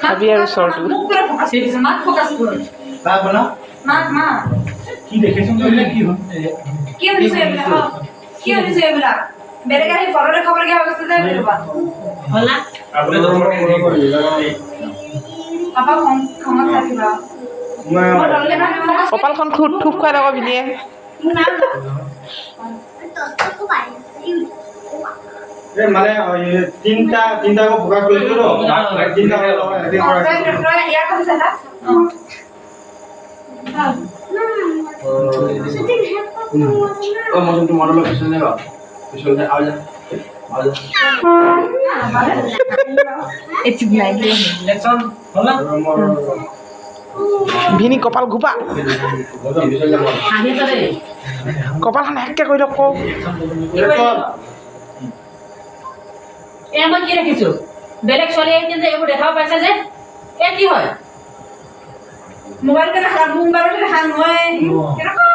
ভাবি আৰু চৰটো মুখ করে ফোকাস দিছে মাত ফোকাস করে তা বলা মা কি দেখেছো বলে কি কি হইছে এবলা কি হইছে এবলা বেরেগা হে পররে খবর কি হইছে যে বাবা হলা আপনি ধর্ম পাপা ক্ষমা চাইবা কপালখন খুট থুপ খুৱাই আকৌ ভিনিয়ে না এ মানে তিনটা কো ফোকাস কৰিছো ৰ তিনটা একে কৰা ইয়া কৈছে না ओ मौसम तो मॉडल ऑफिस में लगा पिछले से आ जा इट्स लाइक एक्शन होला ভিনি কপাল ঘোপা আহি তরে কপালখন হেককে কৰি দিয়ক কওক এ মই কি ৰাখিছো বেলেগ চলে এই যে এইবোৰ দেখাব পাইছে যে এ কি হয় মোবাইল কে দেখা মোবাইল কে দেখা মই কেনেকৈ